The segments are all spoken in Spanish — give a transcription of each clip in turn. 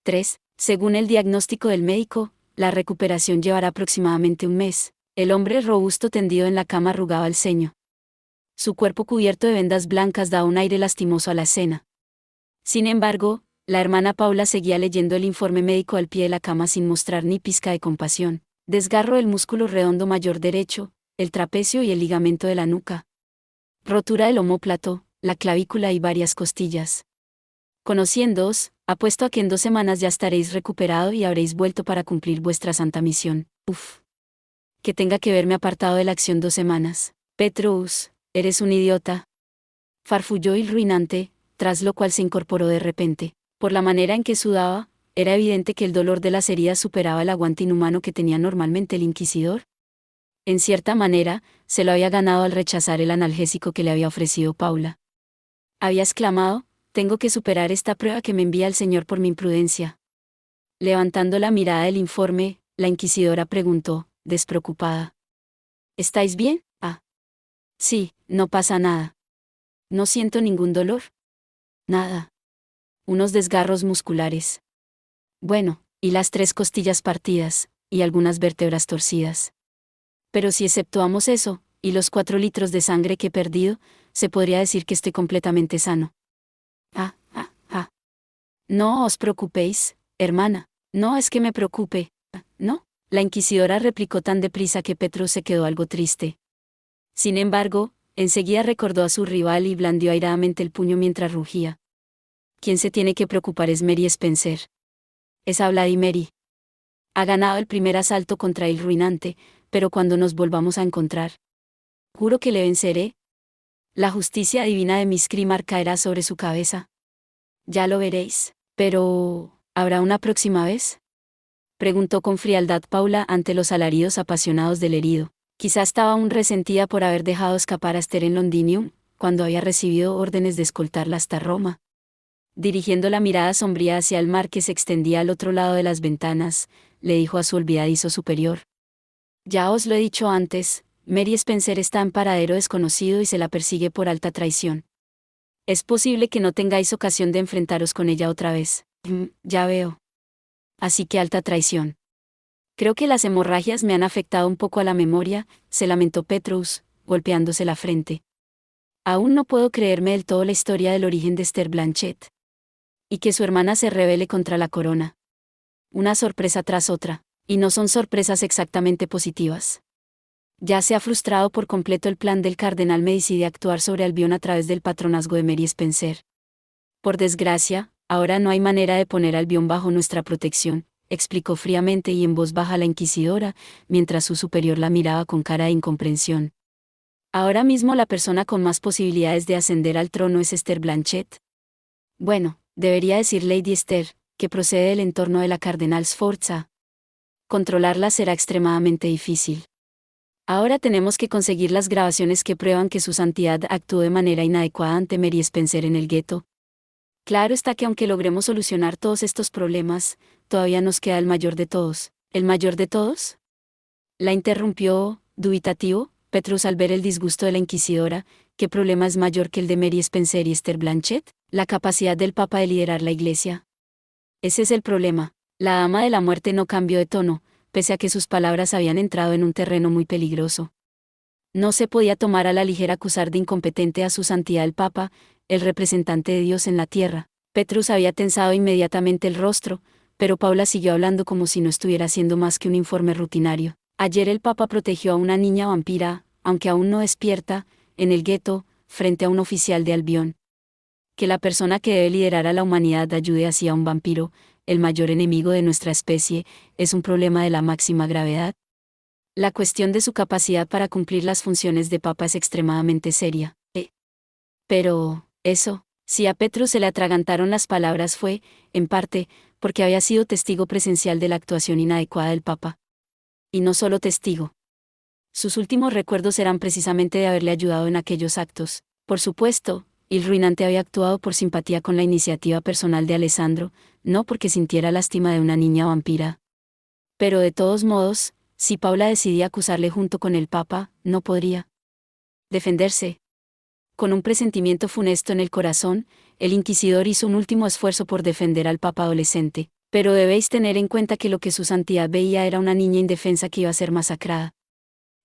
3. Según el diagnóstico del médico, la recuperación llevará aproximadamente un mes. El hombre robusto tendido en la cama arrugaba el ceño. Su cuerpo cubierto de vendas blancas daba un aire lastimoso a la escena. Sin embargo, la hermana Paula seguía leyendo el informe médico al pie de la cama sin mostrar ni pizca de compasión. Desgarro del músculo redondo mayor derecho, el trapecio y el ligamento de la nuca. Rotura del omóplato, la clavícula y varias costillas. Conociéndoos, apuesto a que en 2 semanas ya estaréis recuperado y habréis vuelto para cumplir vuestra santa misión. Uf. Que tenga que verme apartado de la acción 2 semanas. Petrus, eres un idiota. Farfulló el ruinante, tras lo cual se incorporó de repente. Por la manera en que sudaba, era evidente que el dolor de las heridas superaba el aguante inhumano que tenía normalmente el inquisidor. En cierta manera, se lo había ganado al rechazar el analgésico que le había ofrecido Paula. Había exclamado: tengo que superar esta prueba que me envía el Señor por mi imprudencia. Levantando la mirada del informe, la inquisidora preguntó, despreocupada: ¿estáis bien? Ah. Sí, no pasa nada. No siento ningún dolor. Nada. Unos desgarros musculares. Bueno, y las 3 costillas partidas, y algunas vértebras torcidas. Pero si exceptuamos eso, y los 4 litros de sangre que he perdido, se podría decir que estoy completamente sano. No os preocupéis, hermana. No es que me preocupe. No. La inquisidora replicó tan deprisa que Petrus se quedó algo triste. Sin embargo, enseguida recordó a su rival y blandió airadamente el puño mientras rugía. Quien se tiene que preocupar es Mary Spencer. Esa Bloody Mary. Ha ganado el primer asalto contra el ruinante, pero cuando nos volvamos a encontrar, juro que le venceré. La justicia divina de Miss Crimar caerá sobre su cabeza. Ya lo veréis. Pero, ¿habrá una próxima vez?, preguntó con frialdad Paula ante los alaridos apasionados del herido. Quizá estaba aún resentida por haber dejado escapar a Esther en Londinium, cuando había recibido órdenes de escoltarla hasta Roma. Dirigiendo la mirada sombría hacia el mar que se extendía al otro lado de las ventanas, le dijo a su olvidadizo superior: ya os lo he dicho antes, Mary Spencer está en paradero desconocido y se la persigue por alta traición. Es posible que no tengáis ocasión de enfrentaros con ella otra vez. Ya veo. Así que alta traición. Creo que las hemorragias me han afectado un poco a la memoria, se lamentó Petrus, golpeándose la frente. Aún no puedo creerme del todo la historia del origen de Esther Blanchett. Y que su hermana se rebele contra la corona. Una sorpresa tras otra, y no son sorpresas exactamente positivas. Ya se ha frustrado por completo el plan del cardenal Medici de actuar sobre Albión a través del patronazgo de Mary Spencer. Por desgracia, ahora no hay manera de poner a Albión bajo nuestra protección, explicó fríamente y en voz baja la inquisidora, mientras su superior la miraba con cara de incomprensión. Ahora mismo la persona con más posibilidades de ascender al trono es Esther Blanchett. Bueno, debería decir Lady Esther, que procede del entorno de la Cardenal Sforza. Controlarla será extremadamente difícil. Ahora tenemos que conseguir las grabaciones que prueban que su santidad actuó de manera inadecuada ante Mary Spencer en el gueto. Claro está que aunque logremos solucionar todos estos problemas, todavía nos queda el mayor de todos. ¿El mayor de todos?, la interrumpió, dubitativo, Petrus al ver el disgusto de la inquisidora. ¿Qué problema es mayor que el de Mary Spencer y Esther Blanchett? La capacidad del Papa de liderar la Iglesia. Ese es el problema. La dama de la muerte no cambió de tono, pese a que sus palabras habían entrado en un terreno muy peligroso. No se podía tomar a la ligera acusar de incompetente a su santidad el Papa, el representante de Dios en la tierra. Petrus había tensado inmediatamente el rostro, pero Paula siguió hablando como si no estuviera haciendo más que un informe rutinario. Ayer el Papa protegió a una niña vampira, aunque aún no despierta, en el gueto, frente a un oficial de Albión. Que la persona que debe liderar a la humanidad ayude así a un vampiro, el mayor enemigo de nuestra especie, es un problema de la máxima gravedad. La cuestión de su capacidad para cumplir las funciones de Papa es extremadamente seria. Pero, eso, si a Petrus se le atragantaron las palabras fue, en parte, porque había sido testigo presencial de la actuación inadecuada del Papa. Y no solo testigo. Sus últimos recuerdos eran precisamente de haberle ayudado en aquellos actos. Por supuesto, el ruinante había actuado por simpatía con la iniciativa personal de Alessandro, no porque sintiera lástima de una niña vampira. Pero de todos modos, si Paula decidía acusarle junto con el Papa, no podría defenderse. Con un presentimiento funesto en el corazón, el inquisidor hizo un último esfuerzo por defender al Papa adolescente. Pero debéis tener en cuenta que lo que su santidad veía era una niña indefensa que iba a ser masacrada.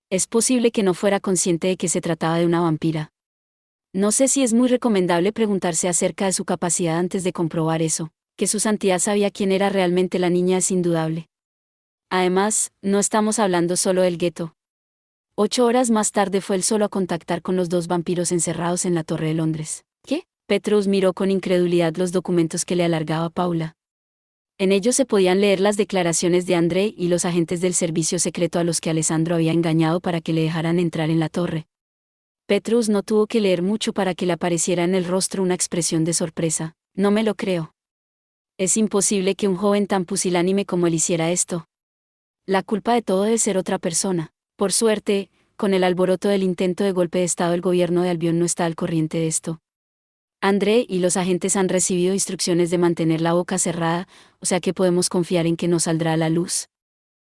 Es posible que no fuera consciente de que se trataba de una vampira. No sé si es muy recomendable preguntarse acerca de su capacidad antes de comprobar eso. Que su santidad sabía quién era realmente la niña es indudable. Además, no estamos hablando solo del gueto. 8 horas más tarde fue él solo a contactar con los 2 vampiros encerrados en la Torre de Londres. ¿Qué? Petrus miró con incredulidad los documentos que le alargaba Paula. En ellos se podían leer las declaraciones de André y los agentes del servicio secreto a los que Alessandro había engañado para que le dejaran entrar en la torre. Petrus no tuvo que leer mucho para que le apareciera en el rostro una expresión de sorpresa. No me lo creo. Es imposible que un joven tan pusilánime como él hiciera esto. La culpa de todo debe ser otra persona. Por suerte, con el alboroto del intento de golpe de Estado el gobierno de Albión no está al corriente de esto. André y los agentes han recibido instrucciones de mantener la boca cerrada, o sea que podemos confiar en que no saldrá a la luz.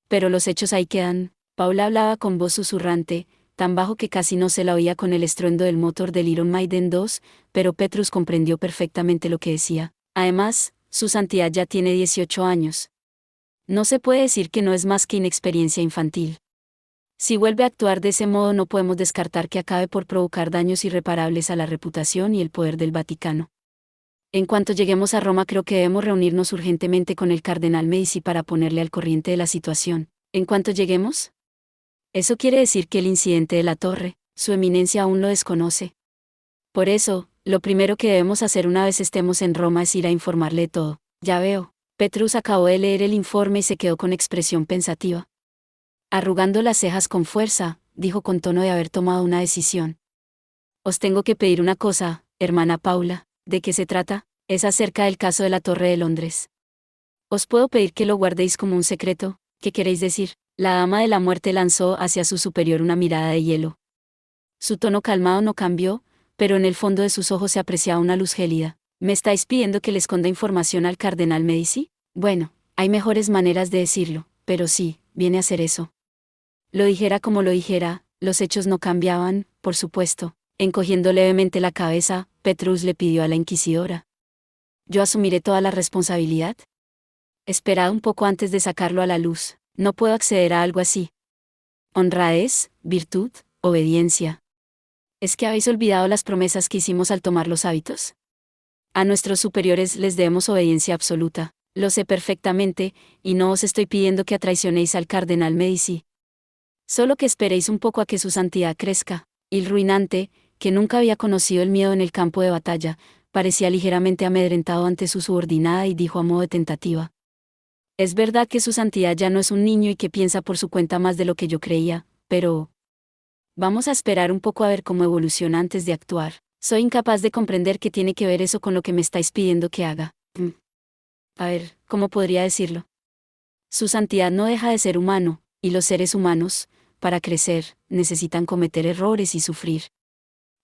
Pero los hechos ahí quedan. Paula hablaba con voz susurrante, tan bajo que casi no se la oía con el estruendo del motor del Iron Maiden 2, pero Petrus comprendió perfectamente lo que decía. Además, su santidad ya tiene 18 años. No se puede decir que no es más que inexperiencia infantil. Si vuelve a actuar de ese modo no podemos descartar que acabe por provocar daños irreparables a la reputación y el poder del Vaticano. En cuanto lleguemos a Roma creo que debemos reunirnos urgentemente con el cardenal Medici para ponerle al corriente de la situación. ¿En cuanto lleguemos? Eso quiere decir que el incidente de la torre, su eminencia aún lo desconoce. Por eso, lo primero que debemos hacer una vez estemos en Roma es ir a informarle de todo. Ya veo. Petrus acabó de leer el informe y se quedó con expresión pensativa. Arrugando las cejas con fuerza, dijo con tono de haber tomado una decisión. Os tengo que pedir una cosa, hermana Paula. ¿De qué se trata? Es acerca del caso de la Torre de Londres. ¿Os puedo pedir que lo guardéis como un secreto? ¿Qué queréis decir? La dama de la muerte lanzó hacia su superior una mirada de hielo. Su tono calmado no cambió, pero en el fondo de sus ojos se apreciaba una luz gélida. ¿Me estáis pidiendo que le esconda información al cardenal Medici? Bueno, hay mejores maneras de decirlo, pero sí, viene a ser eso. Lo dijera como lo dijera, los hechos no cambiaban, por supuesto. Encogiendo levemente la cabeza, Petrus le pidió a la inquisidora. ¿Yo asumiré toda la responsabilidad? Esperad un poco antes de sacarlo a la luz. No puedo acceder a algo así. Honradez, virtud, obediencia. ¿Es que habéis olvidado las promesas que hicimos al tomar los hábitos? A nuestros superiores les debemos obediencia absoluta. Lo sé perfectamente, y no os estoy pidiendo que traicionéis al cardenal Medici. Solo que esperéis un poco a que su santidad crezca. El ruinante, que nunca había conocido el miedo en el campo de batalla, parecía ligeramente amedrentado ante su subordinada y dijo a modo de tentativa. Es verdad que su santidad ya no es un niño y que piensa por su cuenta más de lo que yo creía, pero... Vamos a esperar un poco a ver cómo evoluciona antes de actuar. Soy incapaz de comprender qué tiene que ver eso con lo que me estáis pidiendo que haga. A ver, ¿cómo podría decirlo? Su santidad no deja de ser humano, y los seres humanos, para crecer, necesitan cometer errores y sufrir.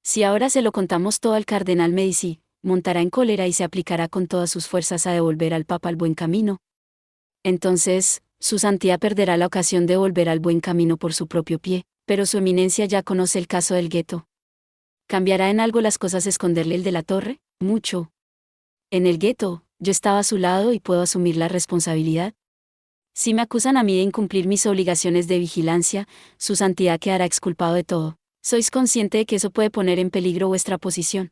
Si ahora se lo contamos todo al cardenal Medici, montará en cólera y se aplicará con todas sus fuerzas a devolver al Papa al buen camino. Entonces, su santidad perderá la ocasión de volver al buen camino por su propio pie, pero su eminencia ya conoce el caso del gueto. ¿Cambiará en algo las cosas esconderle el de la torre? Mucho. En el gueto, yo estaba a su lado y puedo asumir la responsabilidad. Si me acusan a mí de incumplir mis obligaciones de vigilancia, su santidad quedará exculpado de todo. ¿Sois consciente de que eso puede poner en peligro vuestra posición?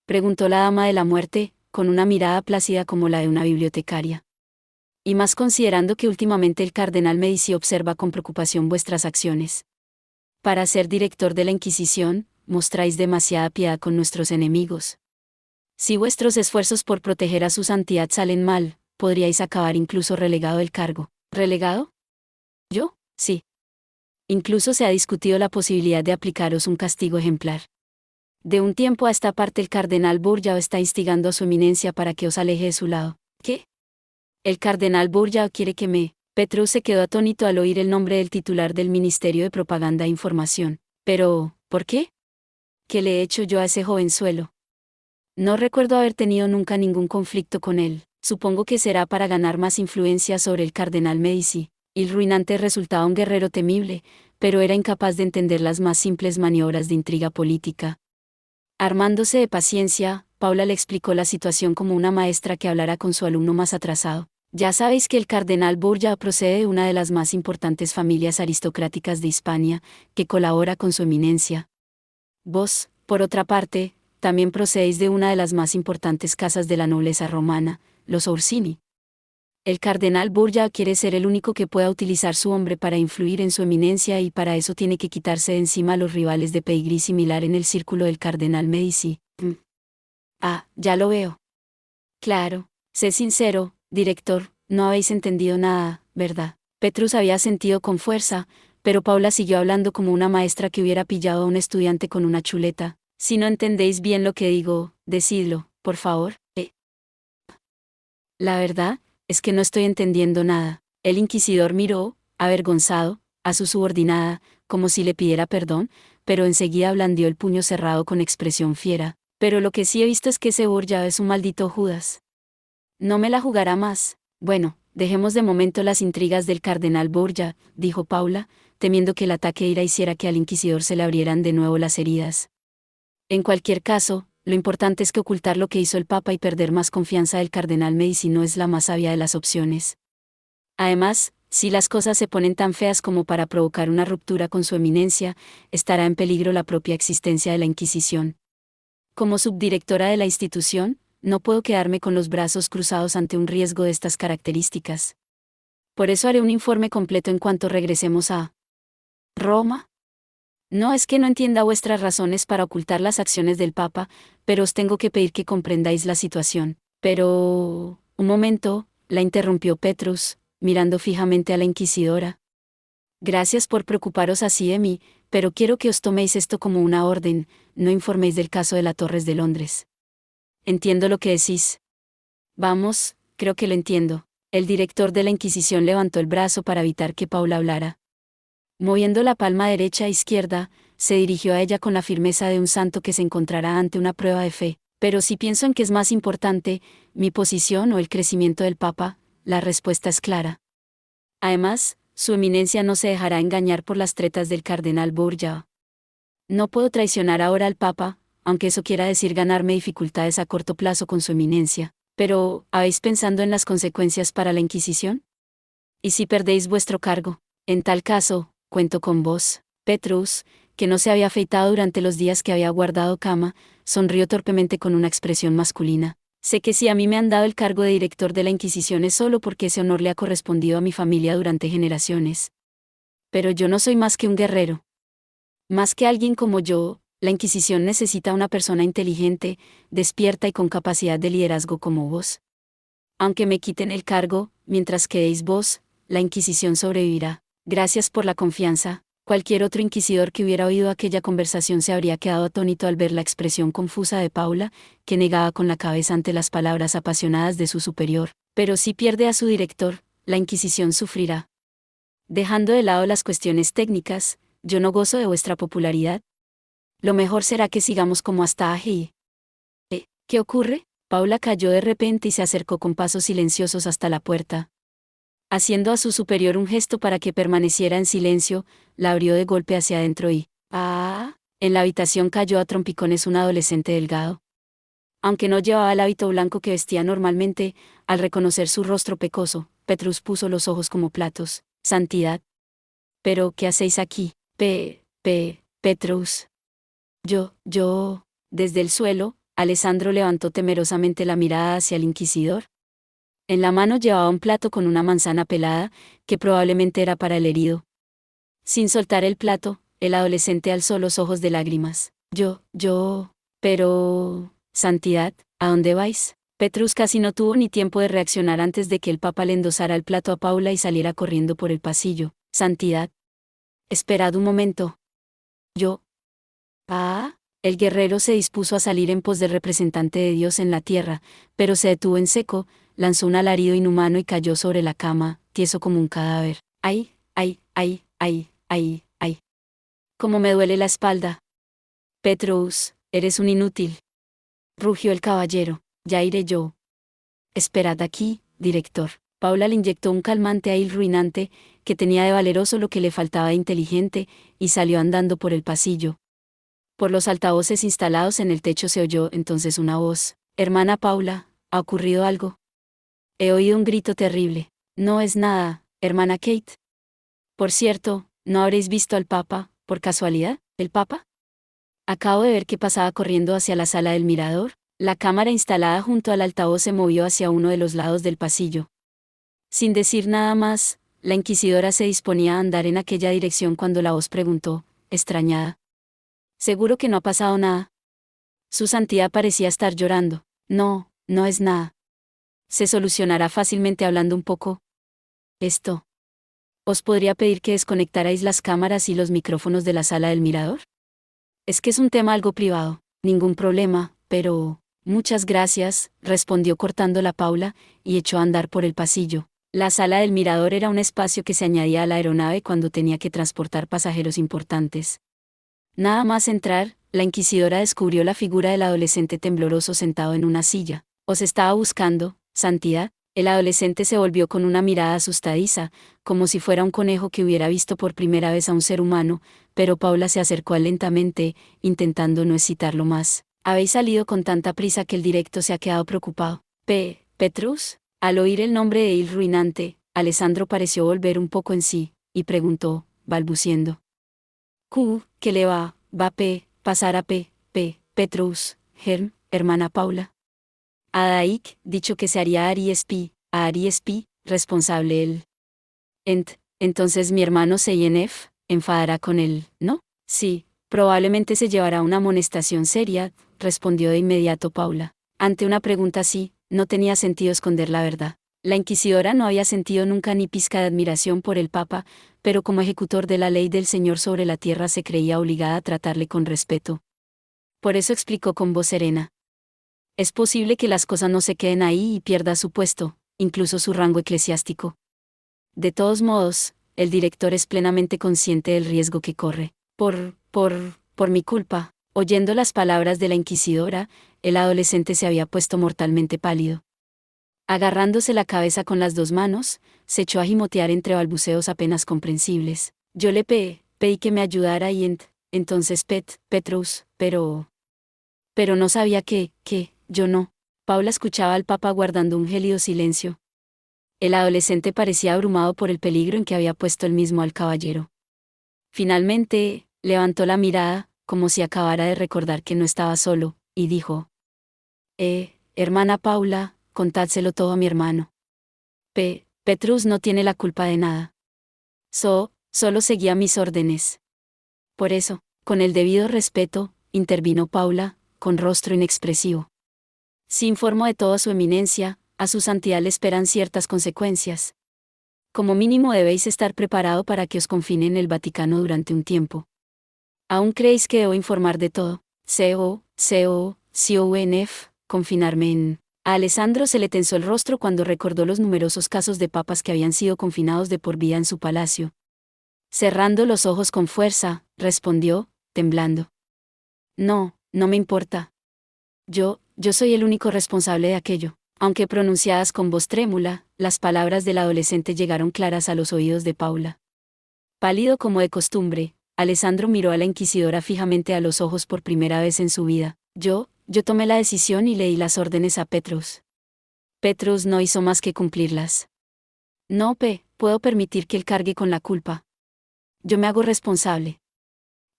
Preguntó la dama de la muerte, con una mirada plácida como la de una bibliotecaria. Y más considerando que últimamente el cardenal Medici observa con preocupación vuestras acciones. Para ser director de la Inquisición, mostráis demasiada piedad con nuestros enemigos. Si vuestros esfuerzos por proteger a su santidad salen mal, podríais acabar incluso relegado del cargo. ¿Relegado? ¿Yo? Sí. Incluso se ha discutido la posibilidad de aplicaros un castigo ejemplar. De un tiempo a esta parte el cardenal Bourgeois está instigando a su eminencia para que os aleje de su lado. ¿Qué? El cardenal Bourgeois quiere que me... Petrus se quedó atónito al oír el nombre del titular del Ministerio de Propaganda e Información. Pero, ¿por qué? ¿Qué le he hecho yo a ese jovenzuelo? No recuerdo haber tenido nunca ningún conflicto con él. Supongo que será para ganar más influencia sobre el cardenal Medici. El ruinante resultaba un guerrero temible, pero era incapaz de entender las más simples maniobras de intriga política. Armándose de paciencia, Paula le explicó la situación como una maestra que hablara con su alumno más atrasado. Ya sabéis que el cardenal Borgia procede de una de las más importantes familias aristocráticas de Hispania, que colabora con su eminencia. Vos, por otra parte, también procedéis de una de las más importantes casas de la nobleza romana, los Orsini. El cardenal Borgia quiere ser el único que pueda utilizar su hombre para influir en su eminencia y para eso tiene que quitarse de encima a los rivales de pedigrí similar en el círculo del cardenal Medici. Ah, ya lo veo. Claro, sé sincero, director, no habéis entendido nada, ¿verdad? Petrus había sentido con fuerza, pero Paula siguió hablando como una maestra que hubiera pillado a un estudiante con una chuleta. Si no entendéis bien lo que digo, decidlo, por favor. La verdad, es que no estoy entendiendo nada. El inquisidor miró, avergonzado, a su subordinada, como si le pidiera perdón, pero enseguida blandió el puño cerrado con expresión fiera. Pero lo que sí he visto es que ese Borgia es un maldito Judas. No me la jugará más. Bueno, dejemos de momento las intrigas del cardenal Borgia, dijo Paula, temiendo que el ataque ira hiciera que al inquisidor se le abrieran de nuevo las heridas. En cualquier caso, lo importante es que ocultar lo que hizo el Papa y perder más confianza del cardenal Medici no es la más sabia de las opciones. Además, si las cosas se ponen tan feas como para provocar una ruptura con su eminencia, estará en peligro la propia existencia de la Inquisición. Como subdirectora de la institución, no puedo quedarme con los brazos cruzados ante un riesgo de estas características. Por eso haré un informe completo en cuanto regresemos a Roma. No es que no entienda vuestras razones para ocultar las acciones del Papa, pero os tengo que pedir que comprendáis la situación. Pero... Un momento, la interrumpió Petrus, mirando fijamente a la inquisidora. Gracias por preocuparos así de mí, pero quiero que os toméis esto como una orden, no informéis del caso de las Torres de Londres. Entiendo lo que decís. Vamos, creo que lo entiendo. El director de la Inquisición levantó el brazo para evitar que Paula hablara. Moviendo la palma derecha e izquierda, se dirigió a ella con la firmeza de un santo que se encontrará ante una prueba de fe. Pero si pienso en que es más importante, mi posición o el crecimiento del Papa, la respuesta es clara. Además, su eminencia no se dejará engañar por las tretas del cardenal Borgia. No puedo traicionar ahora al Papa, aunque eso quiera decir ganarme dificultades a corto plazo con su eminencia. Pero, ¿habéis pensado en las consecuencias para la Inquisición? ¿Y si perdéis vuestro cargo? En tal caso, cuento con vos. Petrus, que no se había afeitado durante los días que había guardado cama, sonrió torpemente con una expresión masculina. Sé que si a mí me han dado el cargo de director de la Inquisición es solo porque ese honor le ha correspondido a mi familia durante generaciones. Pero yo no soy más que un guerrero. Más que alguien como yo, la Inquisición necesita una persona inteligente, despierta y con capacidad de liderazgo como vos. Aunque me quiten el cargo, mientras quedéis vos, la Inquisición sobrevivirá. Gracias por la confianza. Cualquier otro inquisidor que hubiera oído aquella conversación se habría quedado atónito al ver la expresión confusa de Paula, que negaba con la cabeza ante las palabras apasionadas de su superior. Pero si pierde a su director, la Inquisición sufrirá. Dejando de lado las cuestiones técnicas, yo no gozo de vuestra popularidad. Lo mejor será que sigamos como hasta allí. ¿Qué ocurre? Paula cayó de repente y se acercó con pasos silenciosos hasta la puerta. Haciendo a su superior un gesto para que permaneciera en silencio, la abrió de golpe hacia adentro y, en la habitación cayó a trompicones un adolescente delgado. Aunque no llevaba el hábito blanco que vestía normalmente, al reconocer su rostro pecoso, Petrus puso los ojos como platos. Santidad. ¿Pero qué hacéis aquí? Petrus. Desde el suelo, Alessandro levantó temerosamente la mirada hacia el inquisidor. En la mano llevaba un plato con una manzana pelada, que probablemente era para el herido. Sin soltar el plato, el adolescente alzó los ojos de lágrimas. Pero... Santidad, ¿a dónde vais? Petrus casi no tuvo ni tiempo de reaccionar antes de que el Papa le endosara el plato a Paula y saliera corriendo por el pasillo. Santidad. Esperad un momento. El guerrero se dispuso a salir en pos del representante de Dios en la tierra, pero se detuvo en seco, lanzó un alarido inhumano y cayó sobre la cama, tieso como un cadáver. ¡Ay! ¡Cómo me duele la espalda! Petrus, eres un inútil. Rugió el caballero. Ya iré yo. Esperad aquí, director. Paula le inyectó un calmante aire ruinante, que tenía de valeroso lo que le faltaba de inteligente, y salió andando por el pasillo. Por los altavoces instalados en el techo se oyó entonces una voz. Hermana Paula, ¿ha ocurrido algo? He oído un grito terrible. No es nada, hermana Kate. Por cierto, ¿no habréis visto al Papa, por casualidad? ¿El Papa? Acabo de ver que pasaba corriendo hacia la sala del mirador. La cámara instalada junto al altavoz se movió hacia uno de los lados del pasillo. Sin decir nada más, la inquisidora se disponía a andar en aquella dirección cuando la voz preguntó, extrañada. ¿Seguro que no ha pasado nada? Su santidad parecía estar llorando. No, no es nada. Se solucionará fácilmente hablando un poco. Esto. ¿Os podría pedir que desconectarais las cámaras y los micrófonos de la sala del mirador? Es que es un tema algo privado. Ningún problema, pero... Muchas gracias, respondió cortándola Paula, y echó a andar por el pasillo. La sala del mirador era un espacio que se añadía a la aeronave cuando tenía que transportar pasajeros importantes. Nada más entrar, la inquisidora descubrió la figura del adolescente tembloroso sentado en una silla. Os estaba buscando, Santidad. El adolescente se volvió con una mirada asustadiza, como si fuera un conejo que hubiera visto por primera vez a un ser humano, pero Paula se acercó lentamente, intentando no excitarlo más. Habéis salido con tanta prisa que el directo se ha quedado preocupado. Petrus. Al oír el nombre de Il Ruinante, Alessandro pareció volver un poco en sí, y preguntó, balbuciendo. ¿Qué le va? Pasar a Petrus, hermana Paula. A Daik, dicho que se haría Ariespi, responsable él. Entonces mi hermano Seyenef, enfadará con él, ¿no? Sí, probablemente se llevará una amonestación seria, respondió de inmediato Paula. Ante una pregunta así, no tenía sentido esconder la verdad. La inquisidora no había sentido nunca ni pizca de admiración por el Papa, pero como ejecutor de la ley del Señor sobre la tierra se creía obligada a tratarle con respeto. Por eso explicó con voz serena. Es posible que las cosas no se queden ahí y pierda su puesto, incluso su rango eclesiástico. De todos modos, el director es plenamente consciente del riesgo que corre. Por mi culpa. Oyendo las palabras de la inquisidora, el adolescente se había puesto mortalmente pálido. Agarrándose la cabeza con las dos manos, se echó a gimotear entre balbuceos apenas comprensibles. Yo le pedí que me ayudara y entonces Petrus, pero no sabía que, yo no. Paula escuchaba al Papa guardando un gélido silencio. El adolescente parecía abrumado por el peligro en que había puesto él mismo al caballero. Finalmente, levantó la mirada, como si acabara de recordar que no estaba solo, y dijo: hermana Paula, contádselo todo a mi hermano. Petrus no tiene la culpa de nada. Solo seguía mis órdenes. Por eso, con el debido respeto, intervino Paula, con rostro inexpresivo. Si informo de todo a su eminencia, a su santidad le esperan ciertas consecuencias. Como mínimo debéis estar preparado para que os confine en el Vaticano durante un tiempo. ¿Aún creéis que debo informar de todo? Confinarme en... A Alessandro se le tensó el rostro cuando recordó los numerosos casos de papas que habían sido confinados de por vida en su palacio. Cerrando los ojos con fuerza, respondió, temblando. No me importa. Yo soy el único responsable de aquello. Aunque pronunciadas con voz trémula, las palabras del adolescente llegaron claras a los oídos de Paula. Pálido como de costumbre, Alessandro miró a la inquisidora fijamente a los ojos por primera vez en su vida. Yo tomé la decisión y leí las órdenes a Petrus. Petrus no hizo más que cumplirlas. No puedo permitir que él cargue con la culpa. Yo me hago responsable.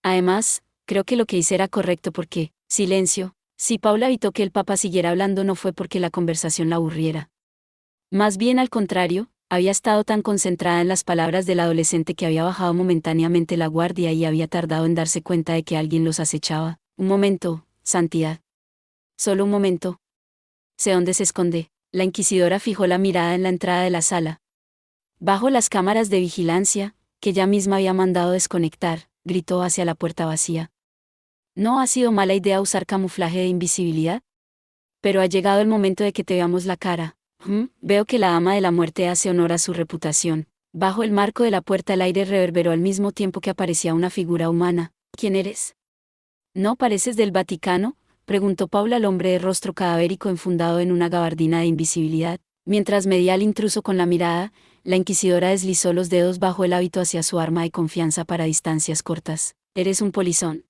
Además, creo que lo que hice era correcto porque, silencio. Si Paula evitó que el Papa siguiera hablando no fue porque la conversación la aburriera. Más bien al contrario, había estado tan concentrada en las palabras del adolescente que había bajado momentáneamente la guardia y había tardado en darse cuenta de que alguien los acechaba. Un momento, Santidad. Solo un momento. Sé dónde se esconde. La inquisidora fijó la mirada en la entrada de la sala. Bajo las cámaras de vigilancia, que ella misma había mandado desconectar, gritó hacia la puerta vacía. ¿No ha sido mala idea usar camuflaje de invisibilidad? Pero ha llegado el momento de que te veamos la cara. Veo que la Dama de la Muerte hace honor a su reputación. Bajo el marco de la puerta el aire reverberó al mismo tiempo que aparecía una figura humana. ¿Quién eres? ¿No pareces del Vaticano?, preguntó Paula al hombre de rostro cadavérico enfundado en una gabardina de invisibilidad. Mientras medía al intruso con la mirada, la inquisidora deslizó los dedos bajo el hábito hacia su arma de confianza para distancias cortas. ¿Eres un polizón?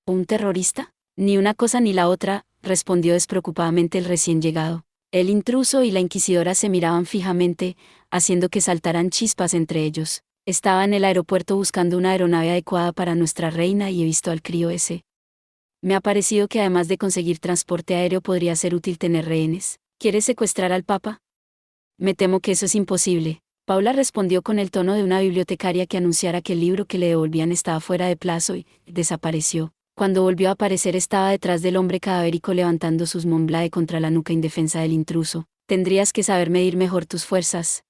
¿O un terrorista? Ni una cosa ni la otra, respondió despreocupadamente el recién llegado. El intruso y la inquisidora se miraban fijamente, haciendo que saltaran chispas entre ellos. Estaba en el aeropuerto buscando una aeronave adecuada para nuestra reina y he visto al crío ese. Me ha parecido que además de conseguir transporte aéreo podría ser útil tener rehenes. ¿Quieres secuestrar al Papa? Me temo que eso es imposible. Paula respondió con el tono de una bibliotecaria que anunciara que el libro que le devolvían estaba fuera de plazo y desapareció. Cuando volvió a aparecer estaba detrás del hombre cadavérico levantando sus Montblae contra la nuca indefensa del intruso. Tendrías que saber medir mejor tus fuerzas.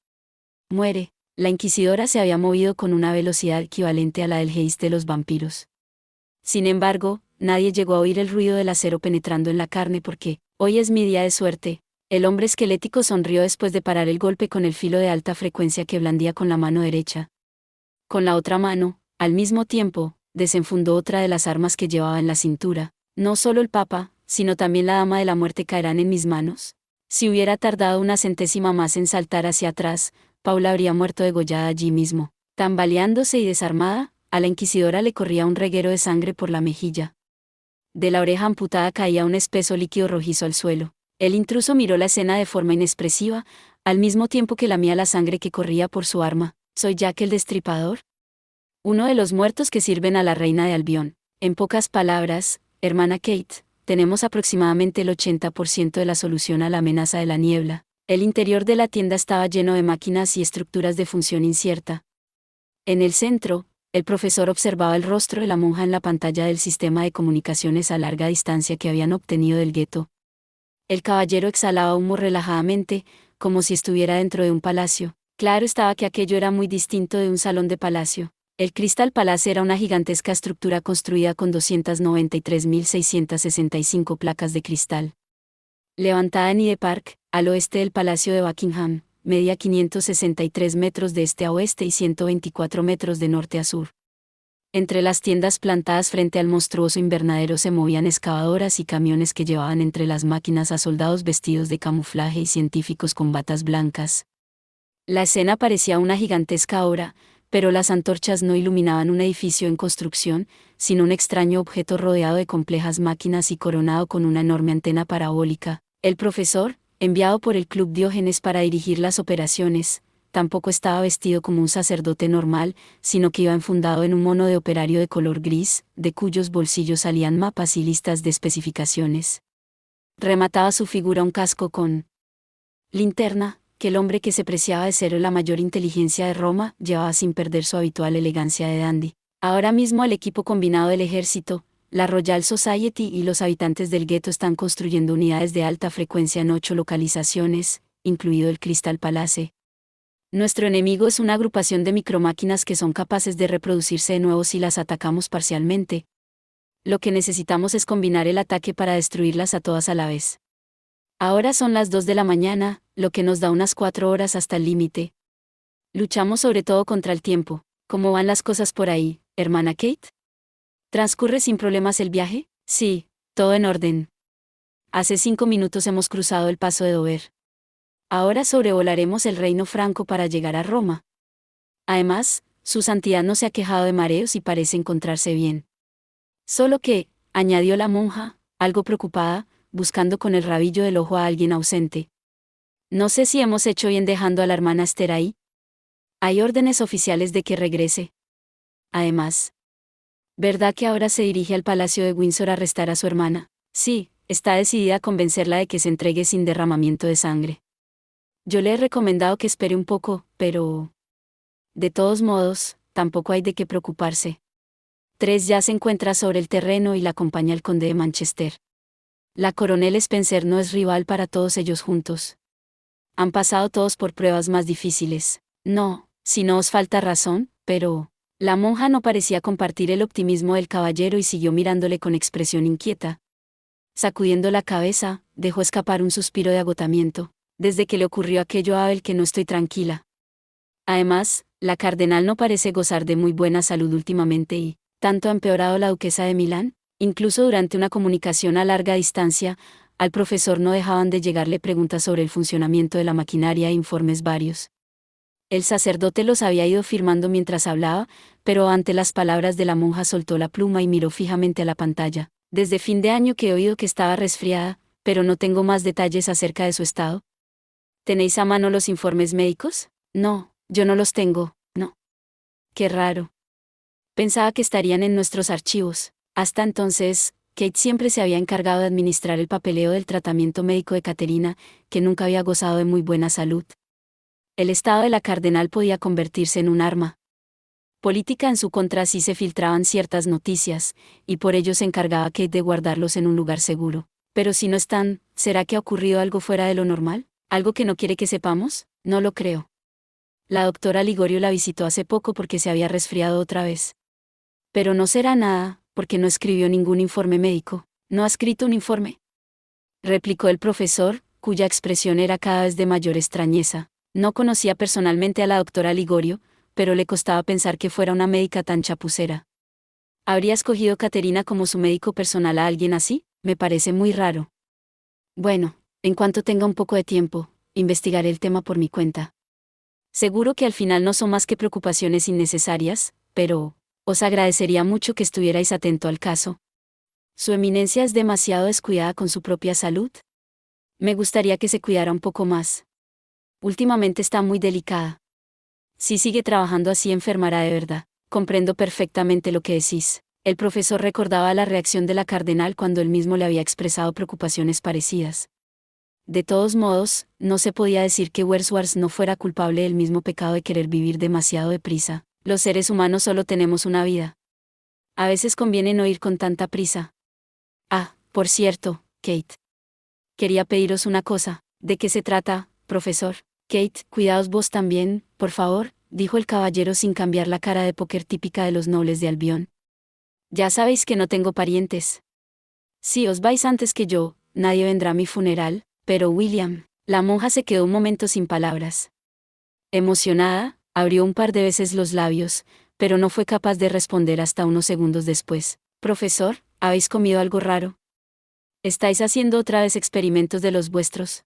Muere. La inquisidora se había movido con una velocidad equivalente a la del geist de los vampiros. Sin embargo, nadie llegó a oír el ruido del acero penetrando en la carne porque, hoy es mi día de suerte. El hombre esquelético sonrió después de parar el golpe con el filo de alta frecuencia que blandía con la mano derecha. Con la otra mano, al mismo tiempo, desenfundó otra de las armas que llevaba en la cintura. No solo el Papa, sino también la Dama de la Muerte caerán en mis manos. Si hubiera tardado una centésima más en saltar hacia atrás, Paula habría muerto degollada allí mismo. Tambaleándose y desarmada, a la inquisidora le corría un reguero de sangre por la mejilla. De la oreja amputada caía un espeso líquido rojizo al suelo. El intruso miró la escena de forma inexpresiva, al mismo tiempo que lamía la sangre que corría por su arma. ¿Soy Jack el Destripador? Uno de los muertos que sirven a la reina de Albión. En pocas palabras, hermana Kate, tenemos aproximadamente el 80% de la solución a la amenaza de la niebla. El interior de la tienda estaba lleno de máquinas y estructuras de función incierta. En el centro, el profesor observaba el rostro de la monja en la pantalla del sistema de comunicaciones a larga distancia que habían obtenido del gueto. El caballero exhalaba humo relajadamente, como si estuviera dentro de un palacio. Claro estaba que aquello era muy distinto de un salón de palacio. El Crystal Palace era una gigantesca estructura construida con 293.665 placas de cristal. Levantada en Hyde Park, al oeste del Palacio de Buckingham, medía 563 metros de este a oeste y 124 metros de norte a sur. Entre las tiendas plantadas frente al monstruoso invernadero se movían excavadoras y camiones que llevaban entre las máquinas a soldados vestidos de camuflaje y científicos con batas blancas. La escena parecía una gigantesca obra, pero las antorchas no iluminaban un edificio en construcción, sino un extraño objeto rodeado de complejas máquinas y coronado con una enorme antena parabólica. El profesor, enviado por el Club Diógenes para dirigir las operaciones, tampoco estaba vestido como un sacerdote normal, sino que iba enfundado en un mono de operario de color gris, de cuyos bolsillos salían mapas y listas de especificaciones. Remataba su figura un casco con linterna, que el hombre que se preciaba de ser la mayor inteligencia de Roma llevaba sin perder su habitual elegancia de dandy. Ahora mismo el equipo combinado del ejército, la Royal Society y los habitantes del gueto están construyendo unidades de alta frecuencia en 8 localizaciones, incluido el Crystal Palace. Nuestro enemigo es una agrupación de micromáquinas que son capaces de reproducirse de nuevo si las atacamos parcialmente. Lo que necesitamos es combinar el ataque para destruirlas a todas a la vez. Ahora son las 2 de la mañana, lo que nos da unas 4 horas hasta el límite. Luchamos sobre todo contra el tiempo. ¿Cómo van las cosas por ahí, hermana Kate? ¿Transcurre sin problemas el viaje? Sí, todo en orden. Hace 5 minutos hemos cruzado el paso de Dover. Ahora sobrevolaremos el reino franco para llegar a Roma. Además, su santidad no se ha quejado de mareos y parece encontrarse bien. Solo que, añadió la monja, algo preocupada, buscando con el rabillo del ojo a alguien ausente. No sé si hemos hecho bien dejando a la hermana Esther ahí. Hay órdenes oficiales de que regrese. Además, ¿verdad que ahora se dirige al Palacio de Windsor a arrestar a su hermana? Sí, está decidida a convencerla de que se entregue sin derramamiento de sangre. Yo le he recomendado que espere un poco, pero... De todos modos, tampoco hay de qué preocuparse. 3 ya se encuentra sobre el terreno y la acompaña el conde de Manchester. La coronel Spencer no es rival para todos ellos juntos. Han pasado todos por pruebas más difíciles. No, si no os falta razón, pero... La monja no parecía compartir el optimismo del caballero y siguió mirándole con expresión inquieta. Sacudiendo la cabeza, dejó escapar un suspiro de agotamiento. Desde que le ocurrió aquello a Abel que no estoy tranquila. Además, la cardenal no parece gozar de muy buena salud últimamente y, ¿tanto ha empeorado la duquesa de Milán? Incluso durante una comunicación a larga distancia, al profesor no dejaban de llegarle preguntas sobre el funcionamiento de la maquinaria e informes varios. El sacerdote los había ido firmando mientras hablaba, pero ante las palabras de la monja soltó la pluma y miró fijamente a la pantalla. Desde fin de año que he oído que estaba resfriada, pero no tengo más detalles acerca de su estado. ¿Tenéis a mano los informes médicos? No, yo no los tengo, no. Qué raro. Pensaba que estarían en nuestros archivos. Hasta entonces, Kate siempre se había encargado de administrar el papeleo del tratamiento médico de Caterina, que nunca había gozado de muy buena salud. El estado de la cardenal podía convertirse en un arma política en su contra si se filtraban ciertas noticias, y por ello se encargaba Kate de guardarlos en un lugar seguro. Pero si no están, ¿será que ha ocurrido algo fuera de lo normal? ¿Algo que no quiere que sepamos? No lo creo. La doctora Ligorio la visitó hace poco porque se había resfriado otra vez. Pero no será nada, porque no escribió ningún informe médico. ¿No ha escrito un informe?, replicó el profesor, cuya expresión era cada vez de mayor extrañeza. No conocía personalmente a la doctora Ligorio, pero le costaba pensar que fuera una médica tan chapucera. ¿Habría escogido Caterina como su médico personal a alguien así? Me parece muy raro. Bueno, en cuanto tenga un poco de tiempo, investigaré el tema por mi cuenta. Seguro que al final no son más que preocupaciones innecesarias, pero os agradecería mucho que estuvierais atento al caso. ¿Su eminencia es demasiado descuidada con su propia salud? Me gustaría que se cuidara un poco más. Últimamente está muy delicada. Si sigue trabajando así enfermará de verdad. Comprendo perfectamente lo que decís. El profesor recordaba la reacción de la cardenal cuando él mismo le había expresado preocupaciones parecidas. De todos modos, no se podía decir que Wordsworth no fuera culpable del mismo pecado de querer vivir demasiado deprisa. Los seres humanos solo tenemos una vida. A veces conviene no ir con tanta prisa. Ah, por cierto, Kate. Quería pediros una cosa. ¿De qué se trata, profesor? Kate, cuidaos vos también, por favor, dijo el caballero sin cambiar la cara de póker típica de los nobles de Albión. Ya sabéis que no tengo parientes. Si os vais antes que yo, nadie vendrá a mi funeral, pero William. La monja se quedó un momento sin palabras. Emocionada, abrió un par de veces los labios, pero no fue capaz de responder hasta unos segundos después. Profesor, ¿habéis comido algo raro? ¿Estáis haciendo otra vez experimentos de los vuestros?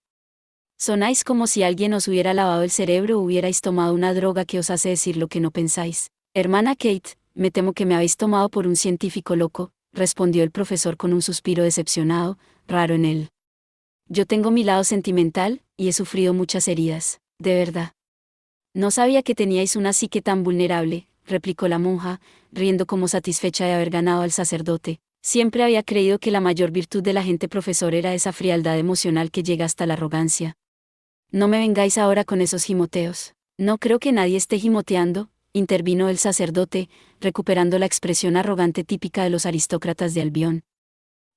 Sonáis como si alguien os hubiera lavado el cerebro o hubierais tomado una droga que os hace decir lo que no pensáis. Hermana Kate, me temo que me habéis tomado por un científico loco, respondió el profesor con un suspiro decepcionado, raro en él. Yo tengo mi lado sentimental, y he sufrido muchas heridas, de verdad. No sabía que teníais una psique tan vulnerable, replicó la monja, riendo como satisfecha de haber ganado al sacerdote. Siempre había creído que la mayor virtud de la gente profesor era esa frialdad emocional que llega hasta la arrogancia. No me vengáis ahora con esos gimoteos. No creo que nadie esté gimoteando, intervino el sacerdote, recuperando la expresión arrogante típica de los aristócratas de Albión.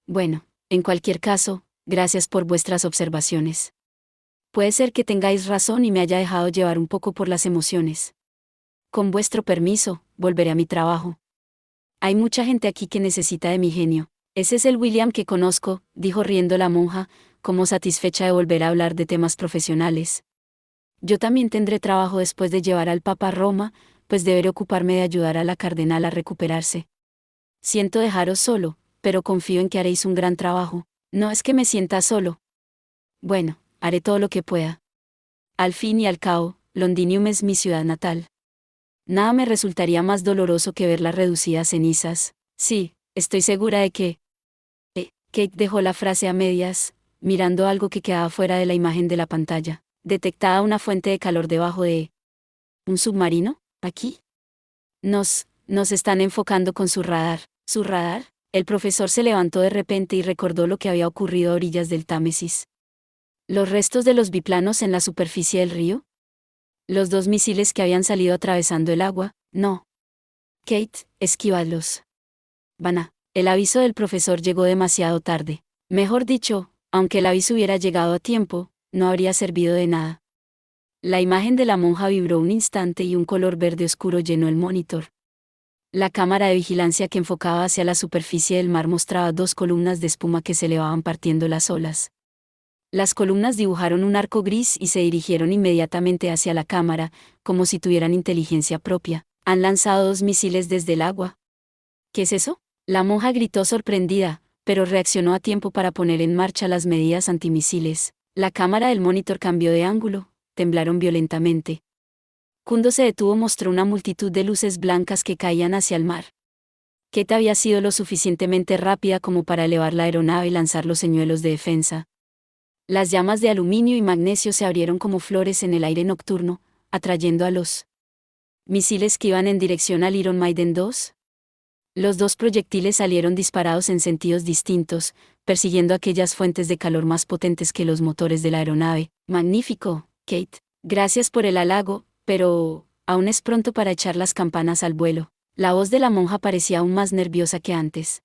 Bueno, en cualquier caso, gracias por vuestras observaciones. Puede ser que tengáis razón y me haya dejado llevar un poco por las emociones. Con vuestro permiso, volveré a mi trabajo. Hay mucha gente aquí que necesita de mi genio. Ese es el William que conozco, dijo riendo la monja, como satisfecha de volver a hablar de temas profesionales. Yo también tendré trabajo después de llevar al Papa a Roma, pues deberé ocuparme de ayudar a la cardenal a recuperarse. Siento dejaros solo, pero confío en que haréis un gran trabajo. No es que me sienta solo. Bueno, haré todo lo que pueda. Al fin y al cabo, Londinium es mi ciudad natal. Nada me resultaría más doloroso que verla reducida a cenizas. Sí, estoy segura de que... Kate dejó la frase a medias, mirando algo que quedaba fuera de la imagen de la pantalla. Detectada una fuente de calor debajo de... ¿Un submarino? ¿Aquí? Nos están enfocando con su radar. ¿Su radar? El profesor se levantó de repente y recordó lo que había ocurrido a orillas del Támesis. ¿Los restos de los biplanos en la superficie del río? ¿Los dos misiles que habían salido atravesando el agua? No. Kate, esquívadlos. Vana. El aviso del profesor llegó demasiado tarde. Mejor dicho, aunque el aviso hubiera llegado a tiempo, no habría servido de nada. La imagen de la monja vibró un instante y un color verde oscuro llenó el monitor. La cámara de vigilancia que enfocaba hacia la superficie del mar mostraba dos columnas de espuma que se elevaban partiendo las olas. Las columnas dibujaron un arco gris y se dirigieron inmediatamente hacia la cámara, como si tuvieran inteligencia propia. ¿Han lanzado dos misiles desde el agua? ¿Qué es eso? La monja gritó sorprendida, pero reaccionó a tiempo para poner en marcha las medidas antimisiles. La cámara del monitor cambió de ángulo, temblaron violentamente. Cuando se detuvo mostró una multitud de luces blancas que caían hacia el mar. Kate había sido lo suficientemente rápida como para elevar la aeronave y lanzar los señuelos de defensa. Las llamas de aluminio y magnesio se abrieron como flores en el aire nocturno, atrayendo a los misiles que iban en dirección al Iron Maiden 2. Los dos proyectiles salieron disparados en sentidos distintos, persiguiendo aquellas fuentes de calor más potentes que los motores de la aeronave. Magnífico, Kate. Gracias por el halago, pero aún es pronto para echar las campanas al vuelo. La voz de la monja parecía aún más nerviosa que antes.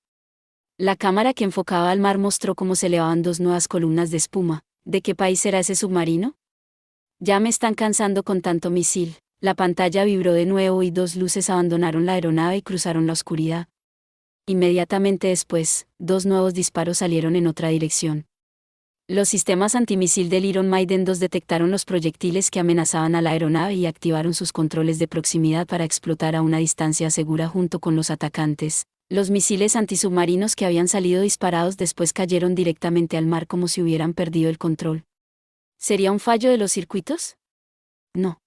La cámara que enfocaba al mar mostró cómo se elevaban dos nuevas columnas de espuma. ¿De qué país era ese submarino? Ya me están cansando con tanto misil. La pantalla vibró de nuevo y dos luces abandonaron la aeronave y cruzaron la oscuridad. Inmediatamente después, dos nuevos disparos salieron en otra dirección. Los sistemas antimisil del Iron Maiden 2 detectaron los proyectiles que amenazaban a la aeronave y activaron sus controles de proximidad para explotar a una distancia segura junto con los atacantes. Los misiles antisubmarinos que habían salido disparados después cayeron directamente al mar como si hubieran perdido el control. ¿Sería un fallo de los circuitos? No.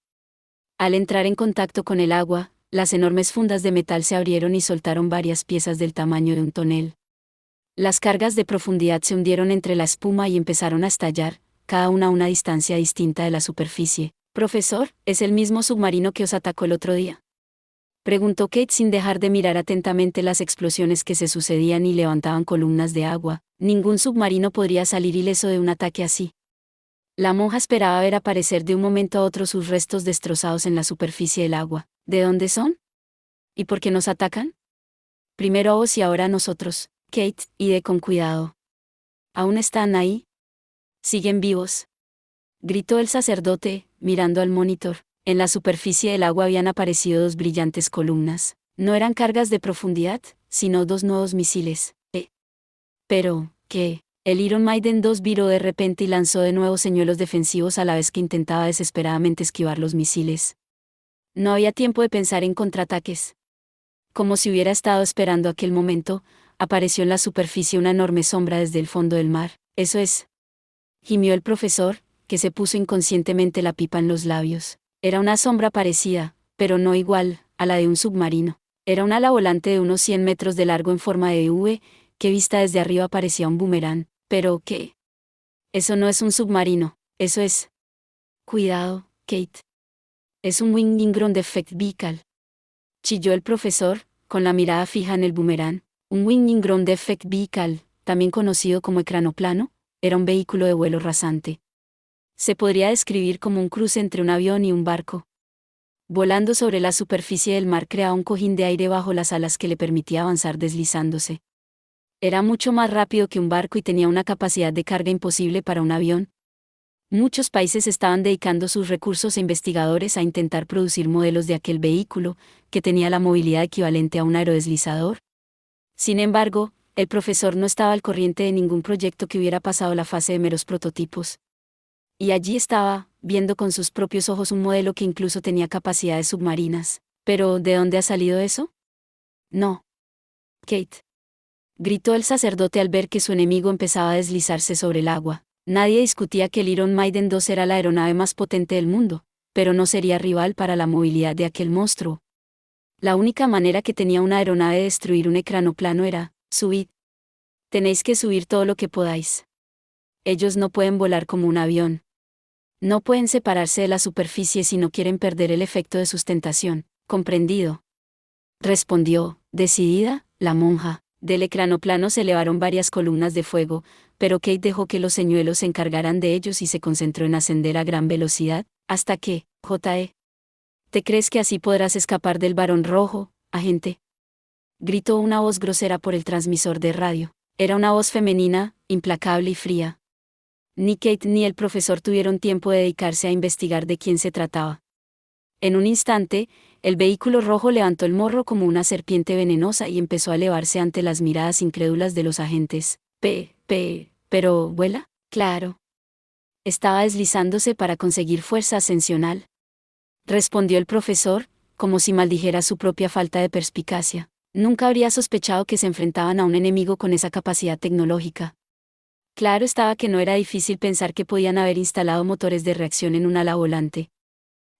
Al entrar en contacto con el agua, las enormes fundas de metal se abrieron y soltaron varias piezas del tamaño de un tonel. Las cargas de profundidad se hundieron entre la espuma y empezaron a estallar, cada una a una distancia distinta de la superficie. Profesor, ¿es el mismo submarino que os atacó el otro día? Preguntó Kate sin dejar de mirar atentamente las explosiones que se sucedían y levantaban columnas de agua. Ningún submarino podría salir ileso de un ataque así. La monja esperaba ver aparecer de un momento a otro sus restos destrozados en la superficie del agua. ¿De dónde son? ¿Y por qué nos atacan? Primero a vos y ahora a nosotros, Kate, ide con cuidado. ¿Aún están ahí? ¿Siguen vivos? Gritó el sacerdote, mirando al monitor. En la superficie del agua habían aparecido dos brillantes columnas. No eran cargas de profundidad, sino dos nuevos misiles. Pero, ¿qué? El Iron Maiden 2 viró de repente y lanzó de nuevo señuelos defensivos a la vez que intentaba desesperadamente esquivar los misiles. No había tiempo de pensar en contraataques. Como si hubiera estado esperando aquel momento, apareció en la superficie una enorme sombra desde el fondo del mar. Eso es. Gimió el profesor, que se puso inconscientemente la pipa en los labios. Era una sombra parecida, pero no igual, a la de un submarino. Era un ala volante de unos 100 metros de largo en forma de V, que vista desde arriba parecía un boomerang. ¿Pero qué? Eso no es un submarino, eso es. Cuidado, Kate. Es un Winging Ground Effect Vehicle. Chilló el profesor, con la mirada fija en el boomerang. Un Winging Ground Effect Vehicle, también conocido como ecranoplano, era un vehículo de vuelo rasante. Se podría describir como un cruce entre un avión y un barco. Volando sobre la superficie del mar creaba un cojín de aire bajo las alas que le permitía avanzar deslizándose. Era mucho más rápido que un barco y tenía una capacidad de carga imposible para un avión. Muchos países estaban dedicando sus recursos e investigadores a intentar producir modelos de aquel vehículo, que tenía la movilidad equivalente a un aerodeslizador. Sin embargo, el profesor no estaba al corriente de ningún proyecto que hubiera pasado la fase de meros prototipos. Y allí estaba, viendo con sus propios ojos un modelo que incluso tenía capacidades submarinas. ¿Pero de dónde ha salido eso? No. Kate. Gritó el sacerdote al ver que su enemigo empezaba a deslizarse sobre el agua. Nadie discutía que el Iron Maiden 2 era la aeronave más potente del mundo, pero no sería rival para la movilidad de aquel monstruo. La única manera que tenía una aeronave de destruir un ecranoplano era, subid. Tenéis que subir todo lo que podáis. Ellos no pueden volar como un avión. No pueden separarse de la superficie si no quieren perder el efecto de sustentación. ¿Comprendido? Respondió, decidida, la monja. Del ecranoplano se elevaron varias columnas de fuego, pero Kate dejó que los señuelos se encargaran de ellos y se concentró en ascender a gran velocidad, hasta que, J.E. ¿Te crees que así podrás escapar del varón rojo, agente? Gritó una voz grosera por el transmisor de radio. Era una voz femenina, implacable y fría. Ni Kate ni el profesor tuvieron tiempo de dedicarse a investigar de quién se trataba. En un instante, el vehículo rojo levantó el morro como una serpiente venenosa y empezó a elevarse ante las miradas incrédulas de los agentes. ¿Pero vuela? Claro. Estaba deslizándose para conseguir fuerza ascensional. Respondió el profesor, como si maldijera su propia falta de perspicacia. Nunca habría sospechado que se enfrentaban a un enemigo con esa capacidad tecnológica. Claro estaba que no era difícil pensar que podían haber instalado motores de reacción en un ala volante.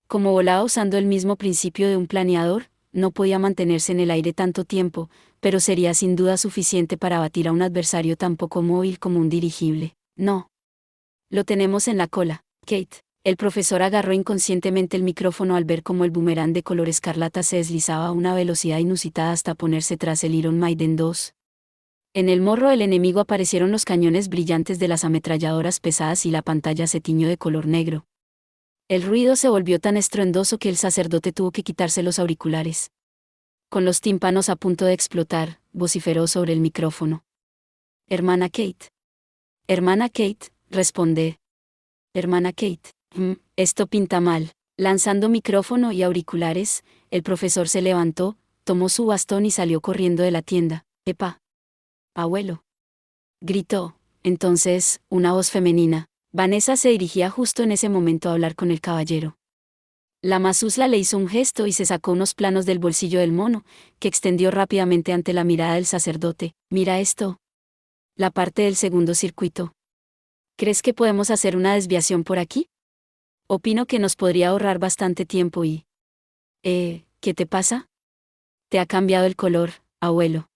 Como volaba usando el mismo principio de un planeador, no podía mantenerse en el aire tanto tiempo, pero sería sin duda suficiente para abatir a un adversario tan poco móvil como un dirigible. No. Lo tenemos en la cola, Kate. El profesor agarró inconscientemente el micrófono al ver cómo el boomerang de color escarlata se deslizaba a una velocidad inusitada hasta ponerse tras el Iron Maiden 2. En el morro del enemigo aparecieron los cañones brillantes de las ametralladoras pesadas y la pantalla se tiñó de color negro. El ruido se volvió tan estruendoso que el sacerdote tuvo que quitarse los auriculares. Con los tímpanos a punto de explotar, vociferó sobre el micrófono. Hermana Kate. Hermana Kate, responde. Hermana Kate. Esto pinta mal. Lanzando micrófono y auriculares, el profesor se levantó, tomó su bastón y salió corriendo de la tienda. ¡Epa! Abuelo. Gritó. Entonces, una voz femenina. Vanessa se dirigía justo en ese momento a hablar con el caballero. La Mazuzla le hizo un gesto y se sacó unos planos del bolsillo del mono, que extendió rápidamente ante la mirada del sacerdote. Mira esto. La parte del segundo circuito. ¿Crees que podemos hacer una desviación por aquí? Opino que nos podría ahorrar bastante tiempo y... ¿qué te pasa? Te ha cambiado el color, abuelo.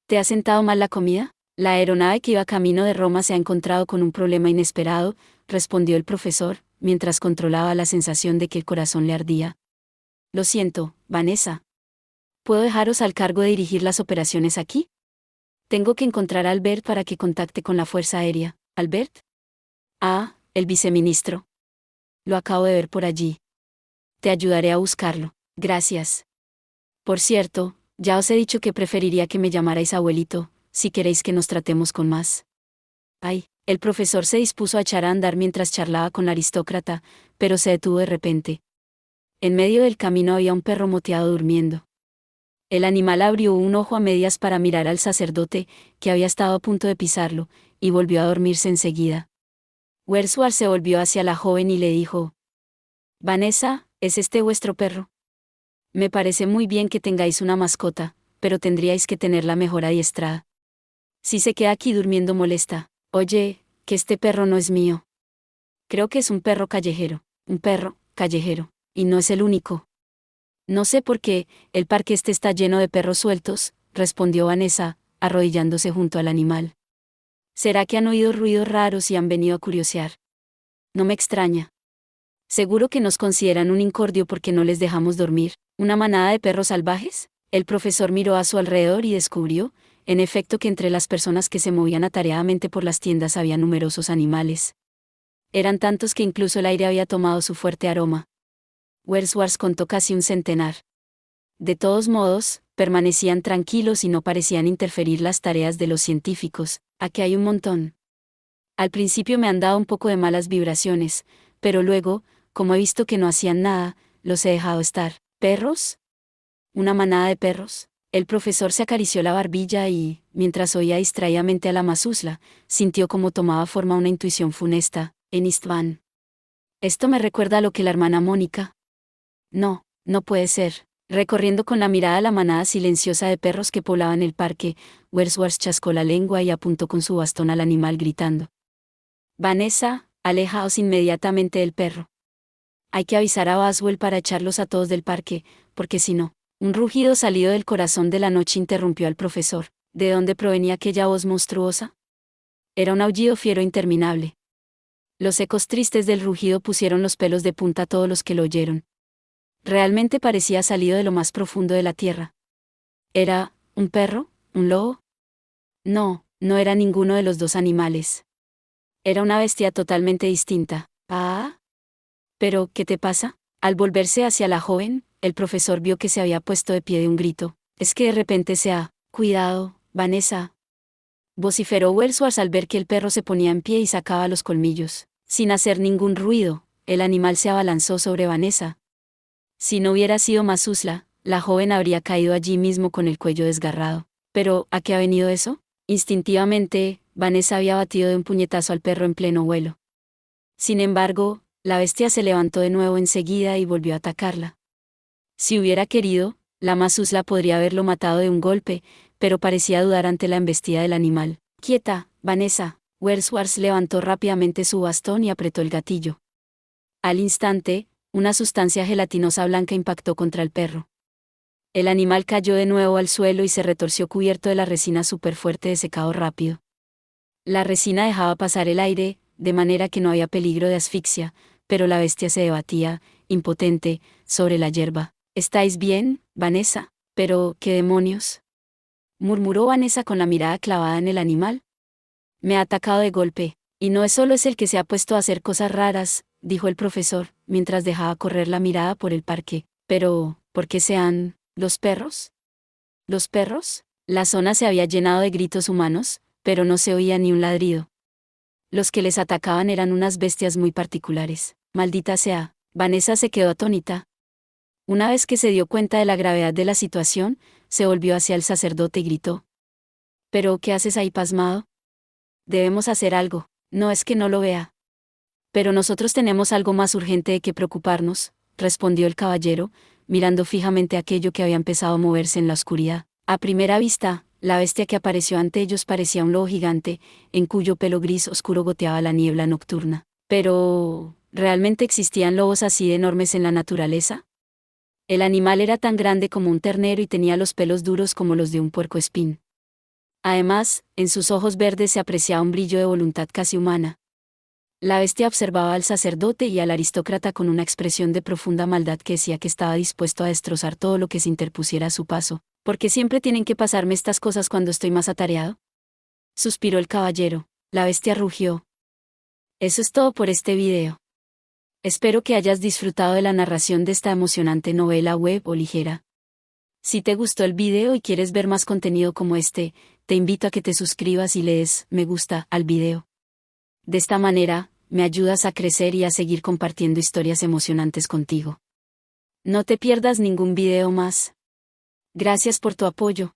¿Te ha sentado mal la comida? La aeronave que iba camino de Roma se ha encontrado con un problema inesperado, respondió el profesor, mientras controlaba la sensación de que el corazón le ardía. Lo siento, Vanessa. ¿Puedo dejaros al cargo de dirigir las operaciones aquí? Tengo que encontrar a Albert para que contacte con la Fuerza Aérea. ¿Albert? Ah, el viceministro. Lo acabo de ver por allí. Te ayudaré a buscarlo. Gracias. Por cierto, ya os he dicho que preferiría que me llamarais abuelito, si queréis que nos tratemos con más. Ay, el profesor se dispuso a echar a andar mientras charlaba con la aristócrata, pero se detuvo de repente. En medio del camino había un perro moteado durmiendo. El animal abrió un ojo a medias para mirar al sacerdote, que había estado a punto de pisarlo, y volvió a dormirse enseguida. Wordsworth se volvió hacia la joven y le dijo: Vanessa, ¿es este vuestro perro? Me parece muy bien que tengáis una mascota, pero tendríais que tenerla mejor adiestrada. Si se queda aquí durmiendo molesta. Oye, que este perro no es mío. Creo que es un perro callejero. Un perro, callejero. Y no es el único. No sé por qué, el parque está lleno de perros sueltos, respondió Vanessa, arrodillándose junto al animal. ¿Será que han oído ruidos raros y han venido a curiosear? No me extraña. ¿Seguro que nos consideran un incordio porque no les dejamos dormir? ¿Una manada de perros salvajes? El profesor miró a su alrededor y descubrió, en efecto, que entre las personas que se movían atareadamente por las tiendas había numerosos animales. Eran tantos que incluso el aire había tomado su fuerte aroma. Wordsworth contó casi un centenar. De todos modos, permanecían tranquilos y no parecían interferir las tareas de los científicos. Aquí hay un montón. Al principio me han dado un poco de malas vibraciones, pero luego, como he visto que no hacían nada, los he dejado estar. ¿Perros? ¿Una manada de perros? El profesor se acarició la barbilla y, mientras oía distraídamente a la Mazuzla, sintió cómo tomaba forma una intuición funesta. En Istvan. Esto me recuerda a lo que la hermana Mónica. No, no puede ser. Recorriendo con la mirada la manada silenciosa de perros que poblaban el parque, Wordsworth chascó la lengua y apuntó con su bastón al animal gritando: Vanessa, alejaos inmediatamente del perro. Hay que avisar a Boswell para echarlos a todos del parque, porque si no... Un rugido salido del corazón de la noche interrumpió al profesor. ¿De dónde provenía aquella voz monstruosa? Era un aullido fiero interminable. Los ecos tristes del rugido pusieron los pelos de punta a todos los que lo oyeron. Realmente parecía salido de lo más profundo de la tierra. ¿Era un perro? ¿Un lobo? No, no era ninguno de los dos animales. Era una bestia totalmente distinta. ¿Ah? ¿Pero qué te pasa? Al volverse hacia la joven, el profesor vio que se había puesto de pie de un grito. Es que de repente se ha... Cuidado, Vanessa. Vociferó Wordsworth al ver que el perro se ponía en pie y sacaba los colmillos. Sin hacer ningún ruido, el animal se abalanzó sobre Vanessa. Si no hubiera sido Mazuzla, la joven habría caído allí mismo con el cuello desgarrado. ¿Pero a qué ha venido eso? Instintivamente, Vanessa había batido de un puñetazo al perro en pleno vuelo. Sin embargo, la bestia se levantó de nuevo enseguida y volvió a atacarla. Si hubiera querido, la Mazuzla podría haberlo matado de un golpe, pero parecía dudar ante la embestida del animal. «Quieta, Vanessa». Wordsworth levantó rápidamente su bastón y apretó el gatillo. Al instante, una sustancia gelatinosa blanca impactó contra el perro. El animal cayó de nuevo al suelo y se retorció cubierto de la resina superfuerte de secado rápido. La resina dejaba pasar el aire, de manera que no había peligro de asfixia, pero la bestia se debatía, impotente, sobre la hierba. ¿Estáis bien, Vanessa? Pero, ¿qué demonios?, murmuró Vanessa con la mirada clavada en el animal. Me ha atacado de golpe, y no es solo es el que se ha puesto a hacer cosas raras, dijo el profesor, mientras dejaba correr la mirada por el parque. Pero, ¿por qué los perros? ¿Los perros? La zona se había llenado de gritos humanos, pero no se oía ni un ladrido. Los que les atacaban eran unas bestias muy particulares. Maldita sea, Vanessa se quedó atónita. Una vez que se dio cuenta de la gravedad de la situación, se volvió hacia el sacerdote y gritó. ¿Pero qué haces ahí pasmado? Debemos hacer algo, no es que no lo vea. Pero nosotros tenemos algo más urgente de que preocuparnos, respondió el caballero, mirando fijamente aquello que había empezado a moverse en la oscuridad. A primera vista, la bestia que apareció ante ellos parecía un lobo gigante, en cuyo pelo gris oscuro goteaba la niebla nocturna. Pero, ¿realmente existían lobos así de enormes en la naturaleza? El animal era tan grande como un ternero y tenía los pelos duros como los de un puercoespín. Además, en sus ojos verdes se apreciaba un brillo de voluntad casi humana. La bestia observaba al sacerdote y al aristócrata con una expresión de profunda maldad que decía que estaba dispuesto a destrozar todo lo que se interpusiera a su paso. ¿Por qué siempre tienen que pasarme estas cosas cuando estoy más atareado?, suspiró el caballero. La bestia rugió. Eso es todo por este video. Espero que hayas disfrutado de la narración de esta emocionante novela web o ligera. Si te gustó el video y quieres ver más contenido como este, te invito a que te suscribas y le des me gusta al video. De esta manera, me ayudas a crecer y a seguir compartiendo historias emocionantes contigo. No te pierdas ningún video más. Gracias por tu apoyo.